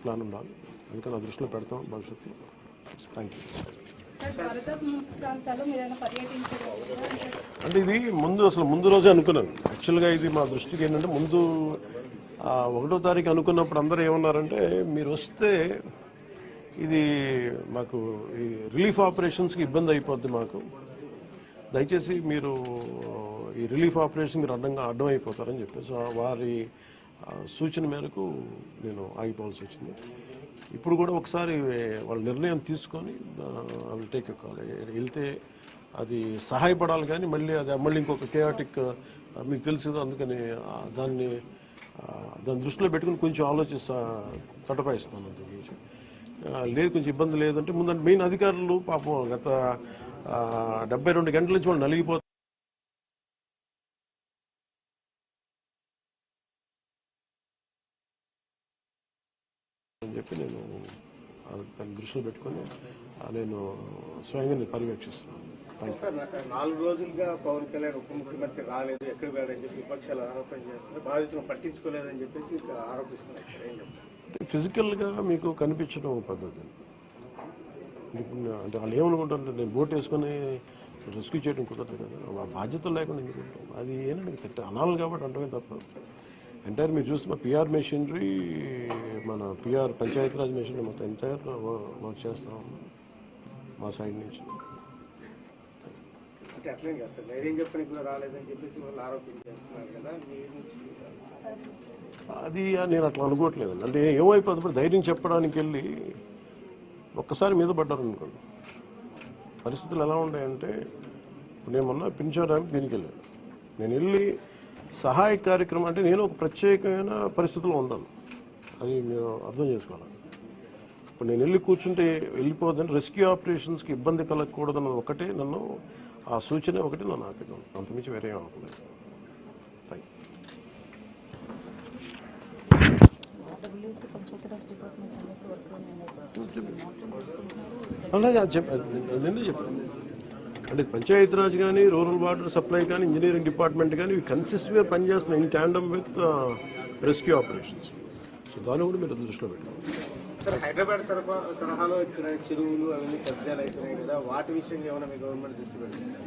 Plan ఉండాలి. అందుకని ఆ దృష్టిలో పెడతాం భవిష్యత్తులో. Thank you. అంటే ఇది ముందు రోజే అనుకున్నాను. యాక్చువల్గా ఇది మా దృష్టికి ఏంటంటే ముందు 1వ తారీఖు అనుకున్నప్పుడు అందరూ ఏమన్నారంటే మీరు వస్తే ఇది మాకు ఈ రిలీఫ్ ఆపరేషన్స్కి ఇబ్బంది అయిపోద్ది, మాకు దయచేసి మీరు ఈ రిలీఫ్ ఆపరేషన్ మీరు అడ్డం అయిపోతారని చెప్పేసి వారి సూచన మేరకు నేను ఆగిపోవాల్సి వచ్చింది. ఇప్పుడు కూడా ఒకసారి వాళ్ళ నిర్ణయం తీసుకొని వాళ్ళు టేక్ కాల్ వెళ్తే అది సహాయపడాలి, కానీ మళ్ళీ ఇంకొక కేయాటిక్ మీకు తెలుసు కదా, అందుకని దాన్ని దృష్టిలో పెట్టుకుని కొంచెం తటపాయిస్తున్నాను. అంతకుమించి లేదు, కొంచెం ఇబ్బంది లేదంటే ముందంటే మెయిన్ అధికారులు పాపం గత 72 గంటల నుంచి వాళ్ళు నలిగిపోతారు అని చెప్పి నేను దాన్ని దృష్టిలో పెట్టుకొని నేను స్వయంగా పర్యవేక్షిస్తున్నాను. 4 రోజులుగా పవన్ కళ్యాణ్ ఉప ముఖ్యమంత్రి రాలేదు, ఎక్కడ వెళ్ళని చెప్పి విపక్షాలు ఆరోపణ చేస్తున్నారు, బాధితులను పట్టించుకోలేదని చెప్పేసి ఆరోపిస్తున్నారు. ఏం చెప్తారు? ఫిజికల్గా మీకు కనిపించడం పద్ధతి అంటే వాళ్ళు ఏమనుకుంటారంటే నేను బోట్ వేసుకొని రెస్క్యూ చేయడం కుదరదు కదా, బాధ్యతలు లేకుండా ఎందుకుంటాం, అది ఏంటంటే అనాలి కాబట్టి అంటమే తప్ప. ఎంటైర్ మీరు చూస్తే మా పిఆర్ మెషినరీ, మన పిఆర్ పంచాయతీరాజ్ మెషినరీ మొత్తం ఎంటైర్ వర్క్ చేస్తాం మా సైడ్ నుంచి. అది నేను అట్లా అనుకోవట్లేదు. అంటే ఏమైపోతుంది, ధైర్యం చెప్పడానికి వెళ్ళి ఒక్కసారి మీద పడ్డారు అనుకోండి, పరిస్థితులు ఎలా ఉన్నాయంటే నేను మొన్న పింఛడానికి దీనికి వెళ్ళాను. నేను వెళ్ళి సహాయ కార్యక్రమం అంటే నేను ఒక ప్రత్యేకమైన పరిస్థితుల్లో ఉన్నాను, అది మీరు అర్థం చేసుకోవాలి. ఇప్పుడు నేను వెళ్ళి కూర్చుంటే వెళ్ళిపోదని రెస్క్యూ ఆపరేషన్స్కి ఇబ్బంది కలగకూడదన్న ఒకటే నన్ను ఆ సూచన ఒకటి నన్ను ఆపినాను, అంతమించి వేరే అనుకోలేదు. అలాగే నిన్నే చెప్పాను. అంటే పంచాయతీరాజ్ కానీ, రూరల్ వాటర్ సప్లై కానీ, ఇంజనీరింగ్ డిపార్ట్మెంట్ కానీ ఇవి కన్సిస్టెంట్గా పనిచేస్తున్నాయి in tandem with rescue operations. So దాన్ని కూడా మీరు దృష్టిలో పెట్టాలి. హైదరాబాద్ తరహాలో ఇక్కడ చెరువులు అవన్నీ కబ్జాలు అవుతున్నాయి కదా, వాటి విషయంగా ఏమైనా మీ గవర్నమెంట్ దృష్టి పెట్టింది?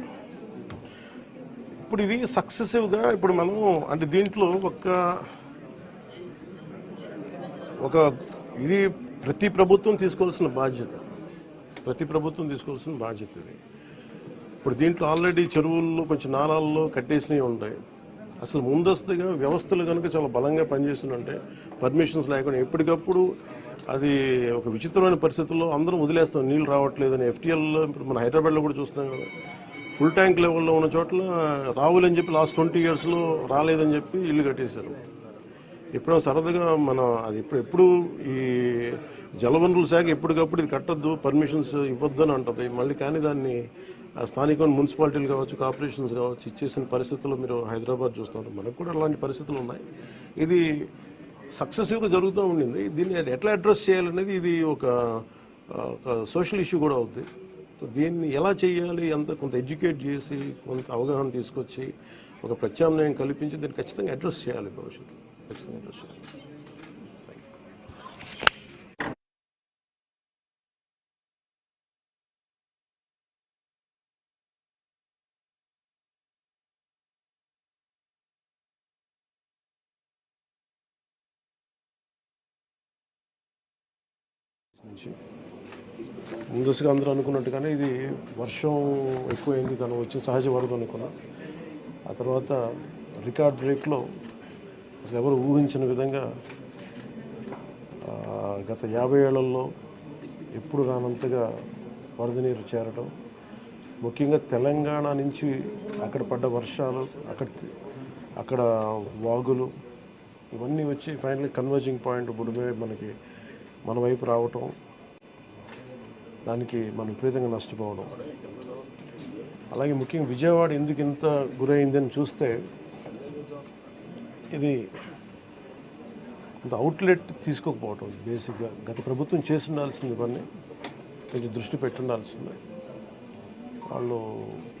ఇప్పుడు ఇది సక్సెసివ్గా ఇప్పుడు మనం అంటే దీంట్లో ఒక ఇది ప్రతి ప్రభుత్వం తీసుకోవాల్సిన బాధ్యత ఇది. ఇప్పుడు దీంట్లో ఆల్రెడీ చెరువుల్లో కొంచెం నాలాల్లో కట్టేసినవి ఉంటాయి. అసలు ముందస్తుగా వ్యవస్థలు కనుక చాలా బలంగా పనిచేస్తుంటే పర్మిషన్స్ లేకుండా ఎప్పటికప్పుడు అది ఒక విచిత్రమైన పరిస్థితుల్లో అందరం వదిలేస్తాం, నీళ్ళు రావట్లేదని. ఎఫ్టీఎల్లో ఇప్పుడు మన హైదరాబాద్లో కూడా చూస్తున్నాం కదా, ఫుల్ ట్యాంక్ లెవెల్లో ఉన్న చోట్ల రావులని చెప్పి లాస్ట్ 20 yearsలో రాలేదని చెప్పి ఇల్లు కట్టేశారు. ఎప్పుడో సరదాగా మనం అది ఎప్పుడు ఈ జలవనరుల శాఖ ఎప్పటికప్పుడు ఇది కట్టద్దు, పర్మిషన్స్ ఇవ్వద్దని అంటుంది మళ్ళీ. కానీ దాన్ని స్థానిక మున్సిపాలిటీలు కావచ్చు, కార్పొరేషన్స్ కావచ్చు ఇచ్చేసిన పరిస్థితుల్లో మీరు హైదరాబాద్ చూస్తున్నారు. మనకు కూడా అలాంటి పరిస్థితులు ఉన్నాయి. ఇది సక్సెసివ్గా జరుగుతూ ఉండింది. దీన్ని ఎట్లా అడ్రస్ చేయాలనేది ఇది ఒక సోషల్ ఇష్యూ కూడా అవుతుంది. సో దీన్ని ఎలా చేయాలి, కొంత ఎడ్యుకేట్ చేసి కొంత అవగాహన తీసుకొచ్చి ఒక ప్రత్యామ్నాయం కల్పించి దీన్ని ఖచ్చితంగా అడ్రస్ చేయాలి, భవిష్యత్తులో ఖచ్చితంగా అడ్రస్ చేయాలి. ముందస్తుగా అందరూ అనుకున్నట్టుగానే ఇది వర్షం ఎక్కువైంది, తను వచ్చి సహజ వరద అనుకున్నా. ఆ తర్వాత రికార్డ్ బ్రేక్లో అసలు ఎవరు ఊహించిన విధంగా గత 50 ఏళ్లలో ఎప్పుడు రానంతగా వరద నీరు చేరడం, ముఖ్యంగా తెలంగాణ నుంచి అక్కడ పడ్డ వర్షాలు, అక్కడ వాగులు ఇవన్నీ వచ్చి ఫైనల్లీ కన్వర్జింగ్ పాయింట్ బుడిమే మన వైపు రావటం, దానికి మనం విపరీతంగా నష్టపోవడం. అలాగే ముఖ్యంగా విజయవాడ ఎందుకు ఇంత గురైందని చూస్తే ఇది కొంత అవుట్లెట్ తీసుకోకపోవటం. బేసిక్గా గత ప్రభుత్వం చేసి ఉండాల్సింది పని కొంచెం దృష్టి పెట్టుండాల్సిందే, వాళ్ళు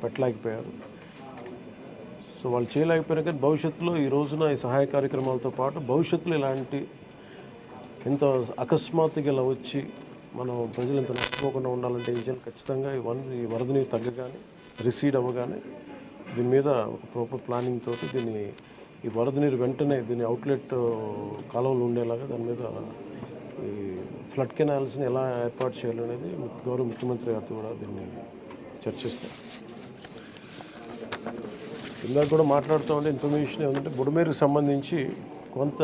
పెట్టలేకపోయారు. సో వాళ్ళు చేయలేకపోయినా కానీ భవిష్యత్తులో ఈ రోజున ఈ సహాయ కార్యక్రమాలతో పాటు భవిష్యత్తులో ఇలాంటి ఇంత అకస్మాత్తుగా ఇలా వచ్చి మనం ప్రజలు ఇంత నష్టపోకుండా ఉండాలంటే ఏం చేయాలి? ఖచ్చితంగా ఈ వరద నీరు తగ్గగానే రిసీడ్ అవ్వగానే దీని మీద ఒక ప్రాపర్ ప్లానింగ్ తోటి దీన్ని ఈ వరద నీరు వెంటనే దీని అవుట్లెట్ కాలువలు ఉండేలాగా దాని మీద ఈ ఫ్లడ్ కెనాల్స్ని ఎలా ఏర్పాటు చేయాలనేది గౌరవ ముఖ్యమంత్రి గారితో కూడా దీన్ని చర్చిస్తారు. ఇందాక కూడా మాట్లాడుతూ ఉంటే ఇన్ఫర్మేషన్ ఏమంటే బుడమేరుకు సంబంధించి కొంత